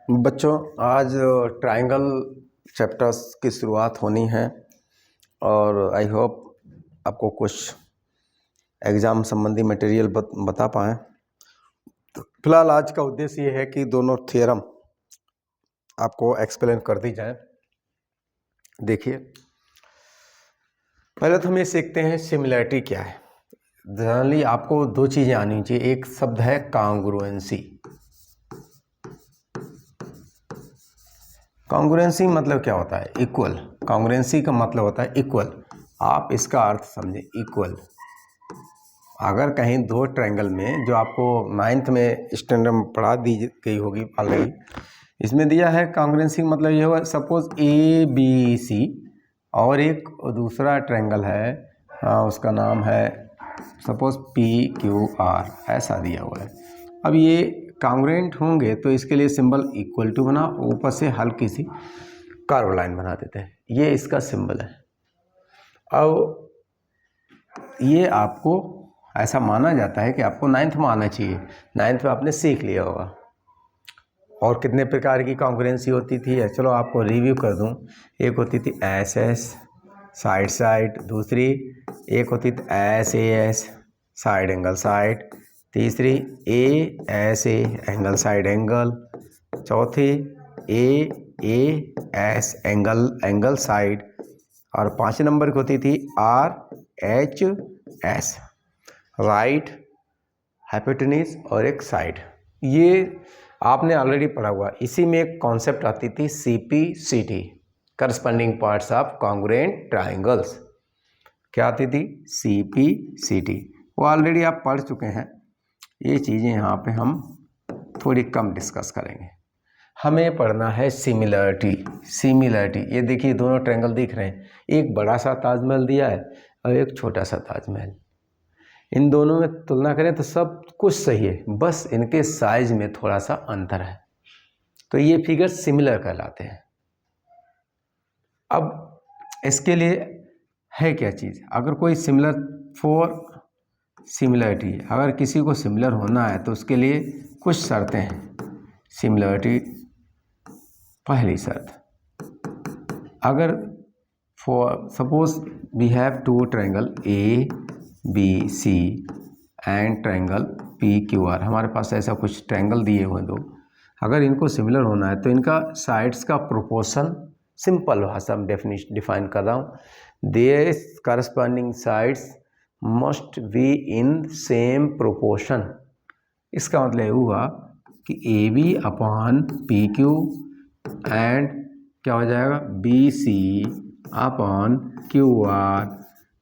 बच्चों, आज triangle chapters की शुरुआत होनी है और आई होप आपको कुछ एग्ज़ाम संबंधी मटेरियल बता पाएँ। तो फिलहाल आज का उद्देश्य ये है कि दोनों थ्योरम आपको एक्सप्लेन कर दी जाए। देखिए, पहले तो हम ये सीखते हैं सिमिलैरिटी क्या है। जनरली आपको दो चीज़ें आनी चाहिए। एक शब्द है कॉन्ग्रुएंसी। कॉन्ग्रुएंसी मतलब क्या होता है? इक्वल। कॉन्ग्रुएंसी का मतलब होता है इक्वल। आप इसका अर्थ समझें, इक्वल। अगर कहीं दो ट्रायंगल में, जो आपको 9th में स्टैंडर्ड में पढ़ा दी गई होगी ऑलरेडी, इसमें दिया है कॉन्ग्रुएंसी मतलब ये हुआ, सपोज ABC और एक दूसरा ट्रायंगल है, उसका नाम है सपोज PQR, ऐसा दिया हुआ है। अब ये कॉन्ग्रुएंट होंगे तो इसके लिए सिंबल इक्वल टू बना, ऊपर से हल्की सी कर्व लाइन बना देते हैं। ये इसका सिंबल है। अब ये आपको ऐसा माना जाता है कि आपको 9th में आना चाहिए। 9th में आपने सीख लिया होगा। और कितने प्रकार की कॉन्ग्रुएंसी होती थी, चलो आपको रिव्यू कर दूं। एक होती थी SS साइड साइड, दूसरी एक होती थी SAS साइड एंगल साइड, तीसरी ASA एंगल साइड एंगल, चौथी AS एंगल साइड, और 5 नंबर की होती थी RHS राइट हाइपोटेन्यूज और एक साइड। ये आपने ऑलरेडी पढ़ा हुआ। इसी में एक कॉन्सेप्ट आती थी CPCT, corresponding parts of congruent triangles. क्या आती थी? CPCT। वो ऑलरेडी आप पढ़ चुके हैं। ये चीज़ें यहाँ पे हम थोड़ी कम डिस्कस करेंगे। हमें पढ़ना है सिमिलरिटी। सिमिलरिटी, ये देखिए दोनों ट्रायंगल दिख रहे हैं। एक बड़ा सा ताजमहल दिया है और एक छोटा सा ताजमहल। इन दोनों में तुलना करें तो सब कुछ सही है, बस इनके साइज में थोड़ा सा अंतर है, तो ये फिगर सिमिलर कहलाते हैं। अब इसके लिए है क्या चीज़? अगर कोई सिमिलर फॉर सिमिलरिटी, अगर किसी को सिमिलर होना है तो उसके लिए कुछ शर्तें हैं। सिमिलरिटी पहली शर्त, अगर for suppose we have two triangle ABC and triangle PQR, हमारे पास ऐसा कुछ ट्रायंगल दिए हुए दो, अगर इनको सिमिलर होना है तो इनका साइड्स का प्रोपोर्शन, सिंपल भाषा में डिफाइन कर रहा हूँ, their corresponding sides must be in same proportion. इसका मतलब ये हुआ कि AB अपॉन PQ एंड क्या हो जाएगा, BC upon QR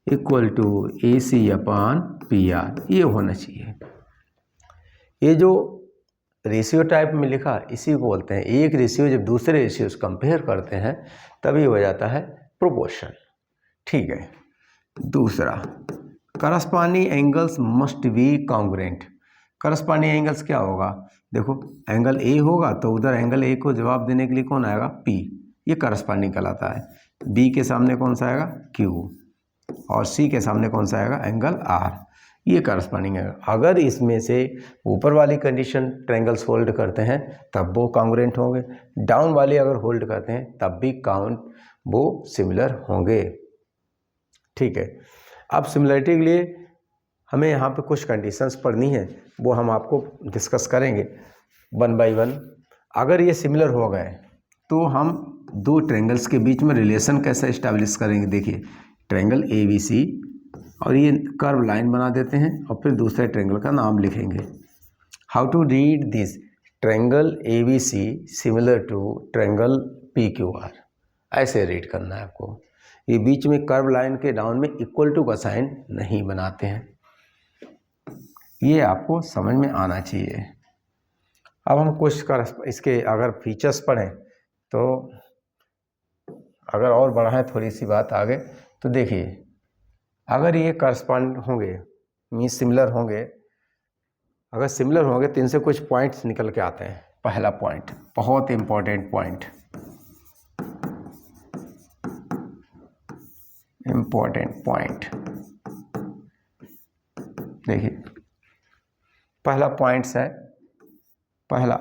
equal to AC upon PR। ये होना चाहिए। ये जो रेशियो टाइप में लिखा, इसी को बोलते हैं एक रेशियो जब दूसरे रेशियो से कंपेयर करते हैं तभी हो जाता है प्रोपोर्शन। ठीक है। दूसरा, corresponding angles must be congruent. Corresponding angles क्या होगा? देखो, एंगल A होगा तो उधर एंगल A को जवाब देने के लिए कौन आएगा? P। ये करस्पॉन्डिंग कहलाता है। B के सामने कौन सा आएगा? Q। और C के सामने कौन सा आएगा? Angle R। ये करस्पॉन्डिंग है। अगर इसमें से ऊपर वाली कंडीशन ट्रायंगल्स होल्ड करते हैं तब वो कॉन्ग्रुएंट होंगे, डाउन वाले अगर होल्ड करते हैं तब भी वो सिमिलर होंगे। ठीक है। अब सिमिलरिटी के लिए हमें यहाँ पे कुछ कंडीशंस पढ़नी है, वो हम आपको डिस्कस करेंगे 1 by 1। अगर ये सिमिलर हो गए तो हम दो ट्रायंगल्स के बीच में रिलेशन कैसे इस्टेब्लिश करेंगे? देखिए, ट्रायंगल ABC और ये कर्व लाइन बना देते हैं और फिर दूसरे ट्रायंगल का नाम लिखेंगे। How to read this? Triangle ABC similar to triangle PQR, ऐसे रीड करना है आपको। ये बीच में कर्व लाइन के डाउन में इक्वल टू का साइन नहीं बनाते हैं, ये आपको समझ में आना चाहिए। अब हम कुछ इसके अगर फीचर्स पढ़ें तो अगर और बढ़ाएं थोड़ी सी बात आगे, तो देखिए, अगर ये करस्पॉन्ड होंगे मीन्स सिमिलर होंगे, अगर सिमिलर होंगे तो इनसे कुछ पॉइंट्स निकल के आते हैं। पहला पॉइंट, बहुत इंपॉर्टेंट पॉइंट, देखिए, पहला पॉइंट्स है, पहला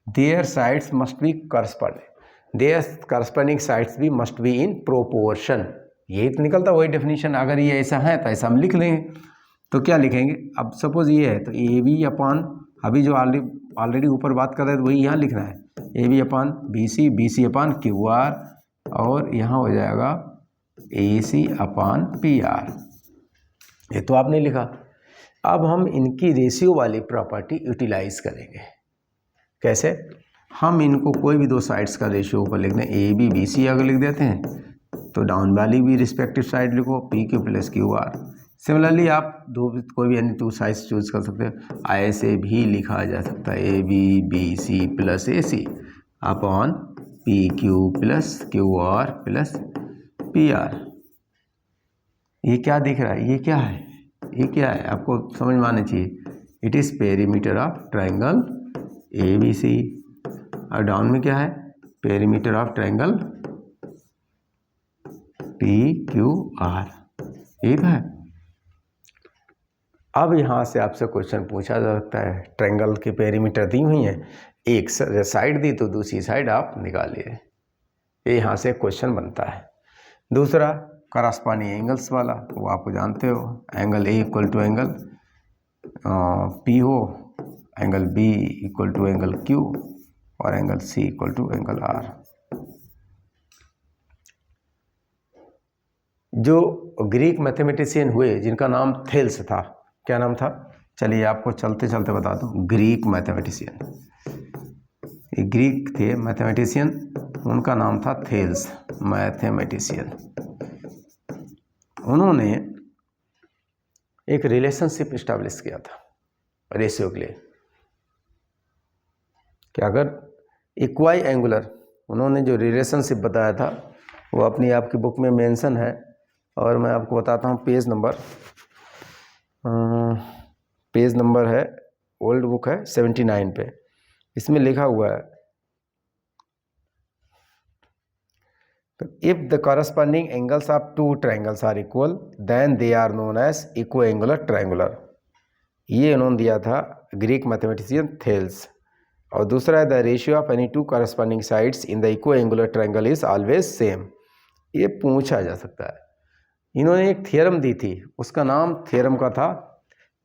there sides must be corresponding, their corresponding sides भी मस्ट बी इन प्रोपोर्शन। यही तो निकलता वही डेफिनेशन। अगर ये ऐसा है तो ऐसा हम लिख लेंगे। तो क्या लिखेंगे, अब सपोज ये है तो ए बी अपान, अभी जो ऑलरेडी ऊपर बात कर रहे थे वही यहाँ लिखना है, A B upon B C, B C upon Q R, और यहाँ हो जाएगा ए सी अपान पी आर। ये तो आपने लिखा। अब हम इनकी रेशियो वाली प्रॉपर्टी यूटिलाइज करेंगे। कैसे, हम इनको कोई भी दो साइड्स का रेशियो ऊपर लिख दें, ए बी बी सी अगर लिख देते हैं तो डाउन वाली भी रिस्पेक्टिव साइड लिखो P Q plus Q are. Similarly आप कोई भी अन्य टू साइड्स चूज कर सकते हो। ऐसे भी लिखा जा सकता है A B B C plus A C upon P Q plus Q R plus P R. ये क्या दिख रहा है, ये क्या है, ये क्या है, आपको समझ में आना चाहिए। It is perimeter of triangle A B C, और डाउन में क्या है, perimeter of triangle P Q R. ठीक है। अब यहाँ से आपसे क्वेश्चन पूछा जा सकता है, ट्रायंगल की पेरीमीटर दी हुई है, एक साइड दी तो दूसरी साइड आप निकालिए। ये यहाँ से क्वेश्चन बनता है। दूसरा करस्पॉन्डिंग एंगल्स वाला, वो आप जानते हो, angle A equal to angle P हो, angle B equal to angle Q, और angle C equal to angle R. जो ग्रीक मैथमेटिशियन हुए जिनका नाम थेल्स था, क्या नाम था, चलिए आपको चलते चलते बता दूं। ग्रीक मैथमेटिशियन, ये ग्रीक थे मैथमेटिशियन, उनका नाम था थेल्स मैथमेटिशियन। उन्होंने एक रिलेशनशिप इस्टेब्लिश किया था रेशियो के लिए कि अगर इक्वाई एंगुलर, उन्होंने जो रिलेशनशिप बताया था वो अपनी आपकी बुक में मेंशन है, और मैं आपको बताता हूँ। पेज नंबर है, ओल्ड बुक है 79 पे, इसमें लिखा हुआ है, if the corresponding angles of two triangles are equal then they are known as equiangular triangular. ये उन्होंने दिया था ग्रीक मैथमेटिशियन थेल्स। और दूसरा है the ratio of any two corresponding sides in the equiangular triangle is always same. ये पूछा जा सकता है। इन्होंने एक थ्योरम दी थी, उसका नाम थ्योरम का था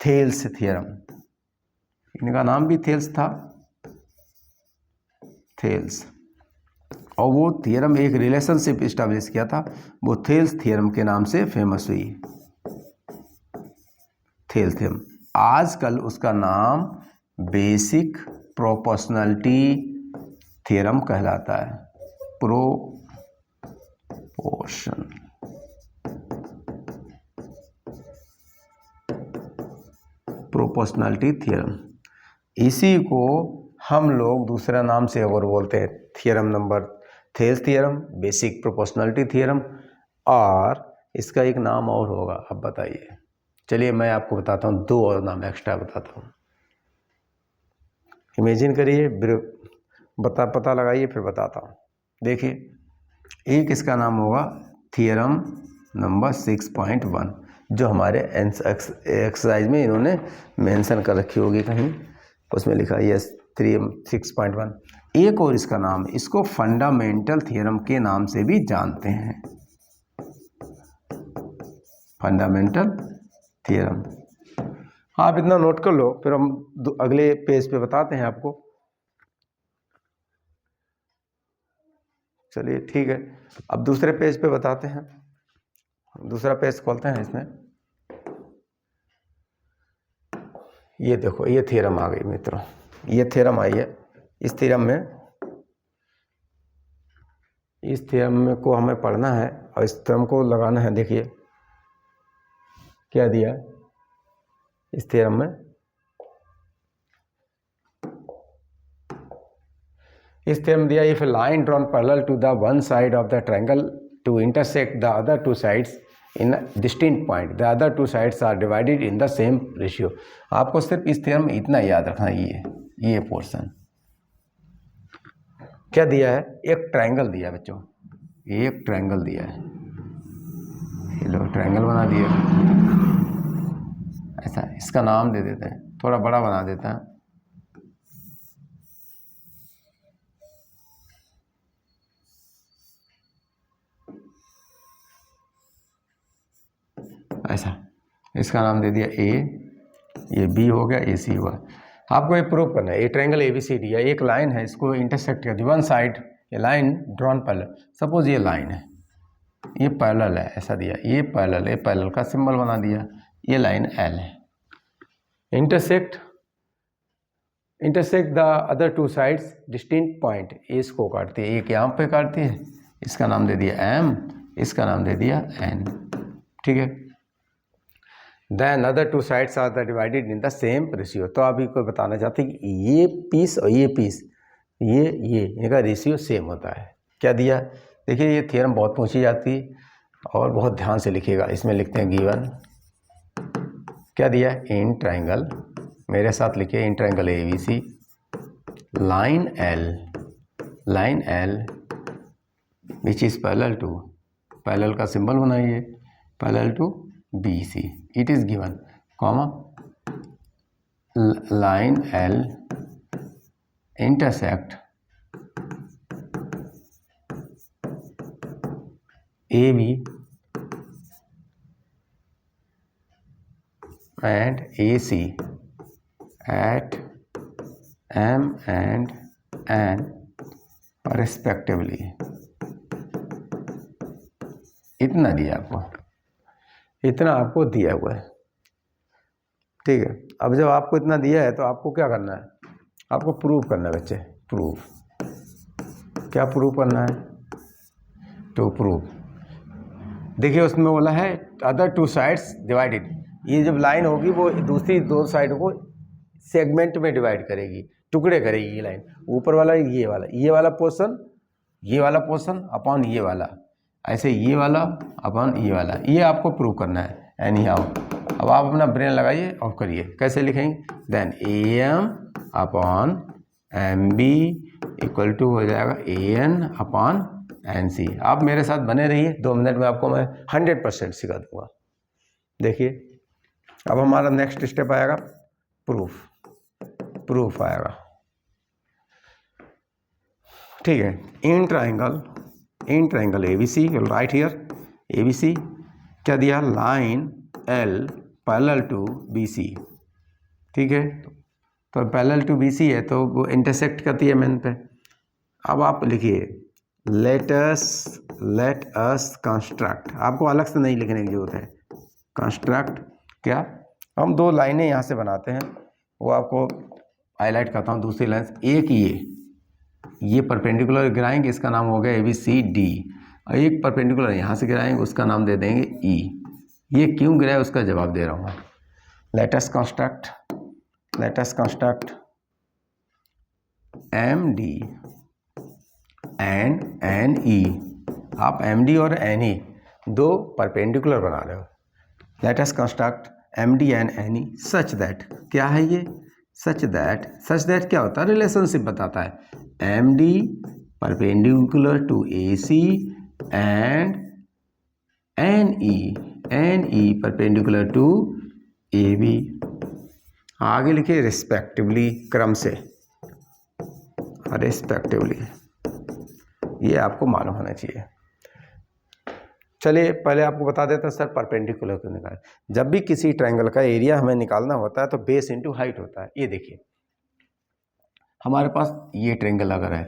थेल्स थ्योरम। इनका नाम भी थेल्स था, थेल्स। और वो थ्योरम एक रिलेशनशिप इस्टेब्लिश किया था, वो थेल्स थ्योरम के नाम से फेमस हुई, थेल्स थ्योरम। आजकल उसका नाम बेसिक प्रोपोर्शनलिटी थ्योरम कहलाता है, प्रोपोर्शनलिटी थ्योरम। इसी को हम लोग दूसरा नाम से और बोलते हैं, theorem number Thales theorem, basic proportionality theorem, और इसका एक नाम और होगा, अब बताइए। चलिए मैं आपको बताता हूँ, दो और नाम एक्स्ट्रा बताता हूँ। इमेजिन करिए, पता लगाइए, फिर बताता हूँ। देखिए, एक इसका नाम होगा थ्योरम नंबर 6.1, जो हमारे एक्सरसाइज में इन्होंने मेंशन कर रखी होगी कहीं, उसमें लिखा है यस 6.1। एक और इसका नाम, इसको फंडामेंटल थ्योरम के नाम से भी जानते हैं, फंडामेंटल थ्योरम। आप इतना नोट कर लो, फिर हम अगले पेज पे बताते हैं आपको। चलिए ठीक है, अब दूसरे पेज पे बताते हैं। दूसरा पेज खोलते हैं, इसमें ये देखो, ये थ्योरम आ गई मित्रों, ये थ्योरम आई है। इस थ्योरम को हमें पढ़ना है और इस थ्योरम को लगाना है। देखिए क्या दिया इस थ्योरम में। इस थ्योरम दिया, if a line drawn parallel to the one side of the triangle to intersect the other two sides in distinct point, the other two sides are divided in the same ratio. आपको सिर्फ इस theorem में इतना याद रखना है, ये portion क्या दिया है, एक ट्रायंगल दिया है बच्चों, एक ट्रायंगल दिया है, ये लो ट्रायंगल बना दिया। ऐसा इसका नाम दे देते हैं, थोड़ा बड़ा बना देते हैं, ऐसा, इसका नाम दे दिया ए, ये बी हो गया, ये सी हुआ। आपको ये प्रूव करना है, ये ट्रायंगल ABCD है, एक लाइन है, इसको इंटरसेक्ट कर दी वन साइड, ये लाइन ड्रॉन पैरेलल, सपोज ये लाइन है, ये पैरेलल है, ऐसा दिया, ये पैरेलल, ये पैरेलल का सिंबल बना दिया, ये लाइन L है, intersect the other two sides distinct point, इसको काटती है, एक यहाँ पे काटती है, इसका नाम दे दिया M, इसका नाम दे दिया N, ठीक है। Then other two sides are the divided in the same ratio. तो अभी कोई बताना चाहते हैं कि ये पीस और ये पीस, ये इनका रेशियो सेम होता है। क्या दिया, देखिए ये थ्योरम बहुत पूछी जाती है और बहुत ध्यान से लिखिएगा। इसमें लिखते हैं गिवन, क्या दिया, इन ट्रायंगल, मेरे साथ लिखिए, in triangle ABC, line L which is parallel to, parallel का सिंबल बनाइए, parallel to BC, it is given, comma line L intersect AB and AC at M and N respectively। इतना दिया आपको, इतना आपको दिया हुआ है, ठीक है। अब जब आपको इतना दिया है तो आपको क्या करना है, आपको प्रूव करना है बच्चे, प्रूव, क्या प्रूव करना है, टू प्रूव। देखिए उसमें बोला है अदर टू साइड्स डिवाइडेड, ये जब लाइन होगी वो दूसरी दो साइड को सेगमेंट में डिवाइड करेगी, टुकड़े करेगी ये लाइन, ऊपर वाला ये वाला पोर्शन अपॉन ये वाला, ऐसे ये वाला अपॉन ये वाला, ये आपको प्रूव करना है। एनी हाउ अब आप अपना ब्रेन लगाइए और करिए, कैसे लिखेंगे, then AM upon MB equal to हो जाएगा AN अपॉन NC। आप मेरे साथ बने रहिए, 2 मिनट में आपको मैं 100% सिखा दूंगा। देखिए अब हमारा नेक्स्ट स्टेप आएगा प्रूफ आएगा, ठीक है। In triangle ABC, you write here ABC, क्या दिया, line L parallel to BC, ठीक है। तो पैरेलल टू BC है तो वो इंटरसेक्ट करती है मेन पे। अब आप लिखिए लेट अस कंस्ट्रक्ट, आपको अलग से नहीं लिखने की जरूरत है, कंस्ट्रक्ट, क्या हम 2 लाइनें यहाँ से बनाते हैं, वो आपको हाईलाइट करता हूँ। दूसरी लाइन, एक ये परपेंडिकुलर गिराएंगे, इसका नाम हो गया ABCD, और एक परपेंडिकुलर यहाँ से गिराएंगे, उसका नाम दे देंगे E। ये क्यों गिरा है उसका जवाब दे रहा हूँ। Let us construct MD and NE, आप MD और NE 2 परपेंडिकुलर बना रहे हो। Let us construct MD and NE such that, क्या है ये, सच दैट क्या होता है, रिलेशनशिप बताता है, MD perpendicular to AC and NE perpendicular to AB। आगे लिखिए रिस्पेक्टिवली, क्रम से, रिस्पेक्टिवली, ये आपको मालूम होना चाहिए। चलिए पहले आपको बता देता सर परपेंडिकुलर क्यों निकाल। जब भी किसी ट्रायंगल का एरिया हमें निकालना होता है तो बेस इंटू हाइट होता है। ये देखिए हमारे पास ये ट्रायंगल अगर है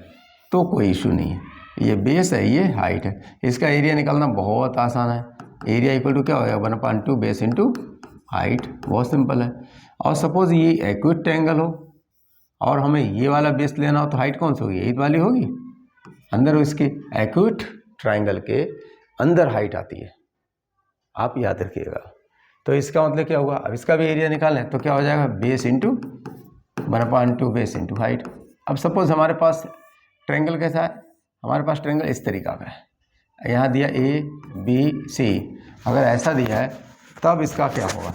तो कोई इशू नहीं है, ये बेस है, ये हाइट है, इसका एरिया निकालना बहुत आसान है। एरिया इक्वल टू क्या होगा, 1/2 बेस इंटू हाइट, बहुत सिंपल है। और सपोज ये एक्यूट ट्रायंगल हो और हमें ये वाला बेस लेना हो तो हाइट कौन सी होगी, यही वाली होगी, अंदर इसके एक्यूट ट्रायंगल के अंदर हाइट आती है, आप याद रखिएगा। तो इसका मतलब क्या हुआ, अब इसका भी एरिया निकालना है तो क्या हो जाएगा, base into 1/2 base into height. अब सपोज हमारे पास ट्रायंगल कैसा है, हमारे पास ट्रायंगल इस तरीका का है, यहाँ दिया ABC, अगर ऐसा दिया है तब इसका क्या होगा,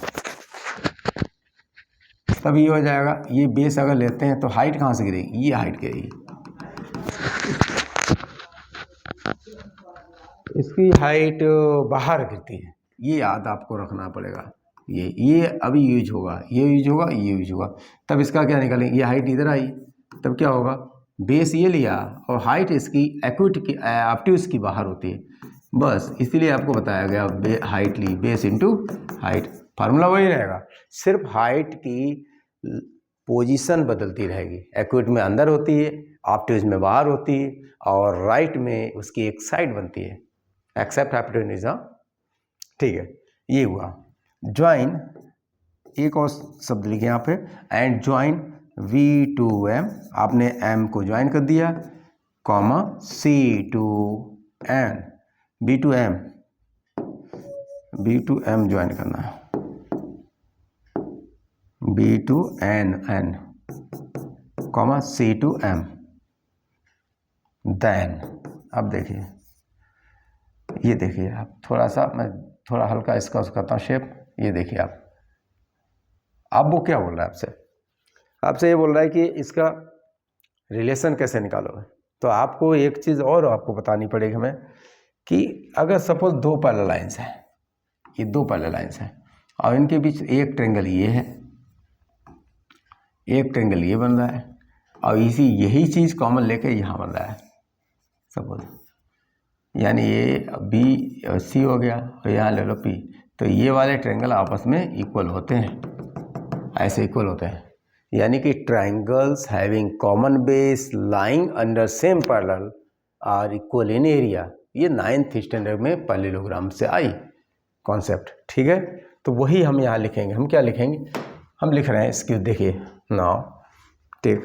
तब ये हो जाएगा, ये बेस अगर लेते हैं तो हाइट कहाँ से गिरेगी, ये हाइट गिरेगी, इसकी हाइट बाहर गिरती है, ये याद आपको रखना पड़ेगा। ये अभी यूज होगा, ये यूज होगा, तब इसका क्या निकालेंगे, ये हाइट इधर आई, तब क्या होगा, बेस ये लिया और हाइट इसकी एक्यूट की ऑब्ट्यूज की बाहर होती है, बस इसीलिए आपको बताया गया हाइट ली, बेस इंटू हाइट, फार्मूला वही रहेगा, सिर्फ हाइट की पोजीशन बदलती रहेगी। एक्यूट में अंदर होती है, ऑब्ट्यूज में बाहर होती है, और राइट में उसकी एक साइड बनती है, एक्सेप्ट हाइपोटेन्यूज। ठीक है, ये हुआ। ज्वाइन, एक और शब्द लिखे यहाँ पे, एंड ज्वाइन V2M, आपने M को ज्वाइन कर दिया, कॉमा C2N, B2M ज्वाइन करना है, B2N कॉमा C2M। देन अब देखिए, ये देखिए आप, थोड़ा सा मैं थोड़ा हल्का इसका उसका करता हूँ शेप, ये देखिए आप। अब वो क्या बोल रहा है आपसे, आपसे ये बोल रहा है कि इसका रिलेशन कैसे निकालोगे। तो आपको एक चीज़ और आपको बतानी पड़ेगी हमें, कि अगर सपोज दो पैरेलल लाइंस हैं, ये दो पैरेलल लाइंस हैं, और इनके बीच एक ट्रेंगल ये है, एक ट्रेंगल ये बन रहा है, और यही चीज़ कॉमन लेके यहाँ बन रहा है सपोज, यानी ये बी सी हो गया और यहाँ ले लो पी, तो ये वाले ट्रायंगल आपस में इक्वल होते हैं, ऐसे इक्वल होते हैं। यानी कि triangles having common base lying under same parallel are equal in area. ये 9th स्टैंडर्ड में पैरेललोग्राम से आई कॉन्सेप्ट, ठीक है। तो वही हम यहाँ लिखेंगे। हम क्या लिखेंगे, हम लिख रहे हैं इसकी, देखिए नाउ ठीक,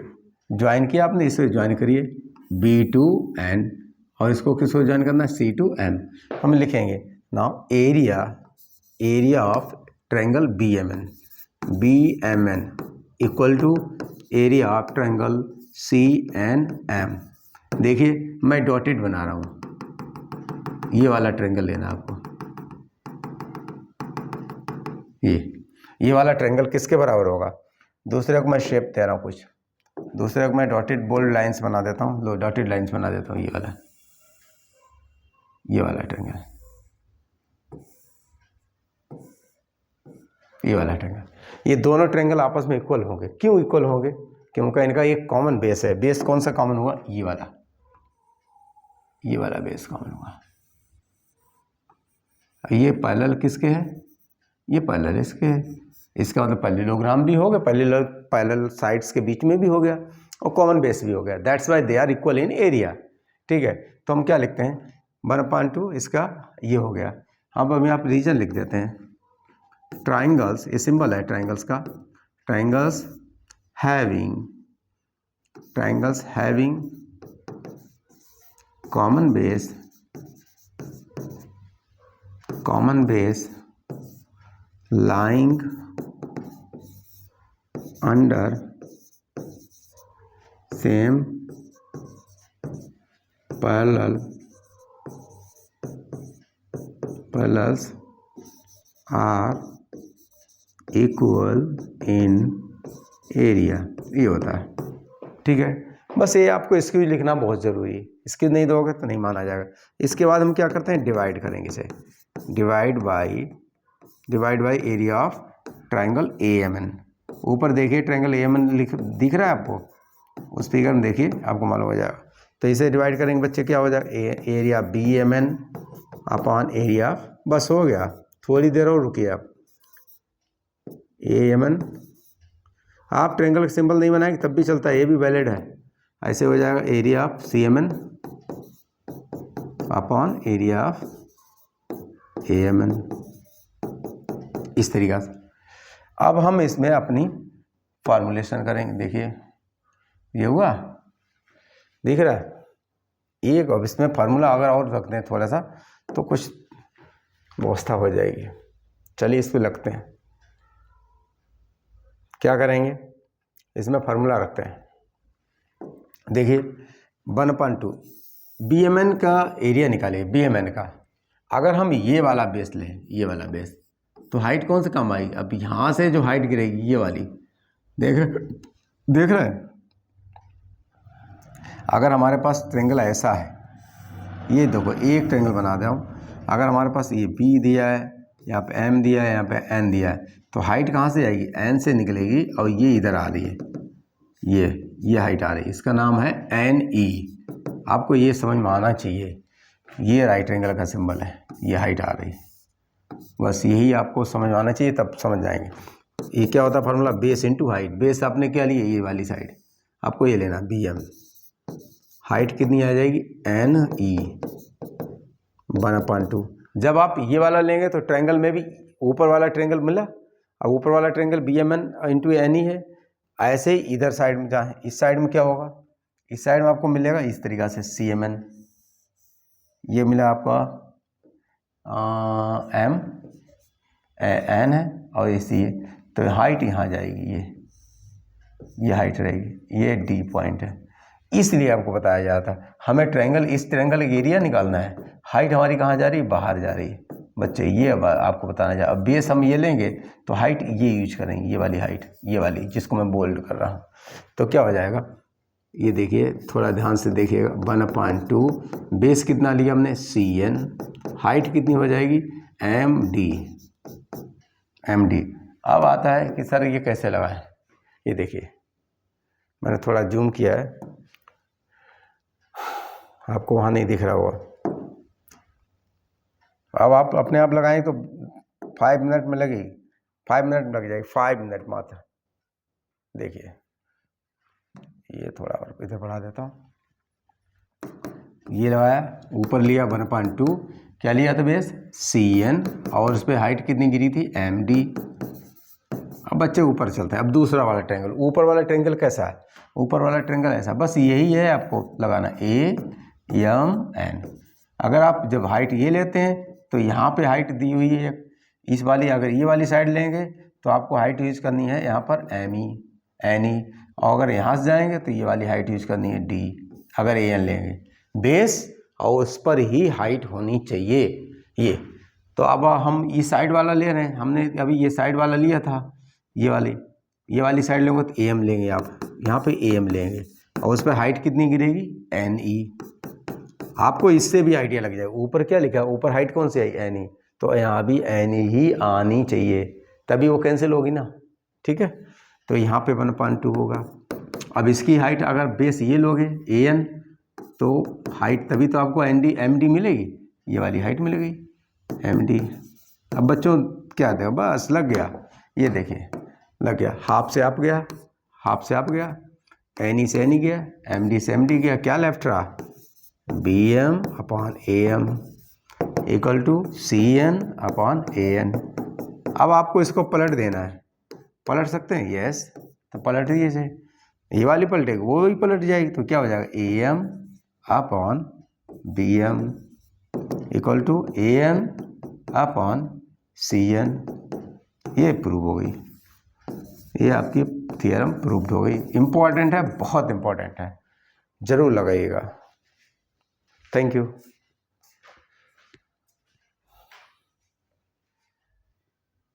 ज्वाइन किया आपने, इसे ज्वाइन करिए B2N, और इसको किसको ज्वाइन करना है, C2M। हम लिखेंगे now area of triangle BMN equal to area of triangle CNM। देखिए मैं डॉटेड बना रहा हूँ, ये वाला ट्रायंगल लेना आपको, ये वाला ट्रायंगल किसके बराबर होगा, दूसरे को मैं शेप दे रहा हूँ कुछ, दूसरे को मैं डॉटेड बोल्ड लाइंस बना देता हूँ, लो डॉटेड लाइंस बना देता हूँ, ये वाला ट्रायंगल, ये वाला ट्रायंगल, ये दोनों ट्रायंगल आपस में इक्वल होंगे। क्यों इक्वल होंगे, क्योंकि इनका एक कॉमन बेस है। बेस कौन सा कॉमन हुआ, ये वाला बेस कॉमन हुआ। ये पैरेलल किसके है, ये पैरेलल इसके है, इसका मतलब पैरेललोग्राम भी हो गया, पैरेलल साइड्स के बीच में भी हो गया और कॉमन बेस भी हो गया। That's why they are equal in area, ठीक है। तो हम क्या लिखते हैं, 1/2 इसका ये हो गया। अब हम यहाँ पर रीजन लिख देते हैं, ट्राइंगल्स, ये सिंबल है ट्राइंगल्स का, triangles having common base lying under same parallels are equal in area, ये होता है, ठीक है। बस ये आपको इसकी भी लिखना बहुत ज़रूरी है, इसकी नहीं दोगे तो नहीं माना जाएगा। इसके बाद हम क्या करते हैं, डिवाइड करेंगे इसे, divide by area of triangle AMN। ऊपर देखिए ट्रायंगल AMN दिख रहा है आपको, उस फिगर में देखिए आपको मालूम हो जाएगा। तो इसे डिवाइड करेंगे बच्चे, क्या हो जाएगा, एरिया BMN अपॉन एरिया, बस हो गया। थोड़ी देर और रुकिए आप, AMN, आप ट्रायंगल का सिंबल नहीं बनाएंगे तब भी चलता है, ये भी वैलिड है। ऐसे हो जाएगा area of CMN upon area of AMN, इस तरीक़ा से। अब हम इसमें अपनी फॉर्मुलेशन करेंगे। देखिए ये हुआ, दिख रहा है एक। अब इसमें फार्मूला अगर और रखते हैं थोड़ा सा तो कुछ व्यवस्था हो जाएगी। चलिए इस पर लगते हैं, क्या करेंगे, इसमें फार्मूला रखते हैं। देखिए 1/2 BMN का एरिया निकालिए, BMN का। अगर हम ये वाला बेस लें, ये वाला बेस, तो हाइट कौन से कम आई, अब यहाँ से जो हाइट गिरेगी ये वाली, देख रहे हैं। अगर हमारे पास ट्रायंगल ऐसा है, ये देखो एक ट्रायंगल बना दे हूँ, अगर हमारे पास ये B दिया है, यहाँ पे M दिया है, यहाँ पे N दिया है, तो हाइट कहाँ से आएगी, N से निकलेगी और ये इधर आ रही है, ये हाइट आ रही है, इसका नाम है NE। आपको ये समझ में आना चाहिए। ये राइट एंगल का सिंबल है, ये हाइट आ रही। बस यही आपको समझ में आना चाहिए, तब समझ जाएंगे। ये क्या होता है formula, base into height. Base आपने क्या लिया, ये वाली साइड, आपको ये लेना BM। हाइट कितनी आ जाएगी, NE 1/2। जब आप ये वाला लेंगे तो ट्रायंगल में भी ऊपर वाला ट्रायंगल मिला, अब ऊपर वाला ट्रायंगल BMN इंटू NE है। ऐसे ही इधर साइड में जाए, इस साइड में क्या होगा, इस साइड में आपको मिलेगा इस तरीक़ा से CMN। ये मिला आपका MN है और इसी, तो हाइट यहाँ जाएगी, ये हाइट रहेगी, ये D पॉइंट है। इसलिए आपको बताया जाता है हमें ट्रायंगल, इस ट्रायंगल का एरिया निकालना है, हाइट हमारी कहाँ जा रही है, बाहर जा रही है बच्चे। ये अब आपको बताना चाहिए। अब बेस हम ये लेंगे तो हाइट ये यूज करेंगे, ये वाली हाइट, ये वाली जिसको मैं बोल्ड कर रहा हूँ। तो क्या हो जाएगा, ये देखिए थोड़ा ध्यान से देखिएगा, 1/2 बेस कितना लिया हमने, CN। हाइट कितनी हो जाएगी, MD। अब आता है कि सर ये कैसे लगा है, ये देखिए मैंने थोड़ा जूम किया है, आपको वहाँ नहीं दिख रहा होगा। अब आप अपने आप लगाएं तो 5 मिनट में लगेगी, 5 मिनट लग जाएगी, 5 मिनट मात्र। देखिए ये थोड़ा और इधर बढ़ा देता हूँ, ये लगाया, ऊपर लिया 1/2, क्या लिया था बेस, CN, और उस पर हाइट कितनी गिरी थी, MD। अब बच्चे ऊपर चलते हैं। अब दूसरा वाला ट्रायंगल, ऊपर वाला ट्रायंगल कैसा है, ऊपर वाला ट्रायंगल ऐसा, बस यही है आपको लगाना, AMN। अगर आप जब हाइट ये लेते हैं तो यहाँ पे हाइट दी हुई है इस वाली, अगर ये वाली साइड लेंगे तो आपको हाइट यूज करनी है यहाँ पर ME NE, और अगर यहाँ से जाएंगे तो ये वाली हाइट यूज करनी है D। अगर AN लेंगे बेस और उस पर ही हाइट होनी चाहिए ये। तो अब हम इस साइड वाला ले रहे हैं, हमने अभी ये साइड वाला लिया था, ये वाली साइड लेंगे तो AM लेंगे, आप यहाँ पे AM लेंगे और उस पर हाइट कितनी गिरेगी, NE। आपको इससे भी आइडिया लग जाएगा, ऊपर क्या लिखा है, ऊपर हाइट कौन सी आई, NE, तो यहाँ भी NE ही आनी चाहिए, तभी वो कैंसिल होगी ना, ठीक है। तो यहाँ पे 1/2 होगा। अब इसकी हाइट अगर बेस ये लोगे AN, तो हाइट तभी तो आपको MD मिलेगी, ये वाली हाइट मिलेगी MD। अब बच्चों क्या देगा, बस लग गया, ये देखिए लग गया, हाफ से अप गया, हाफ से अप गया, NE से NE गया, MD से MD गया, क्या लेफ्ट रहा, BM/AM इक्वल टू CN/AN। अब आपको इसको पलट देना है, पलट सकते हैं, यस, तो पलट दीजिए इसे, ये वाली पलटेगी वो ही पलट जाएगी, तो क्या हो जाएगा, AM/BM इक्वल टू AN/CN। ये प्रूव हो गई, ये आपकी थियरम प्रूव्ड हो गई। इम्पॉर्टेंट है, बहुत इम्पॉर्टेंट है, जरूर लगाइएगा। Thank you.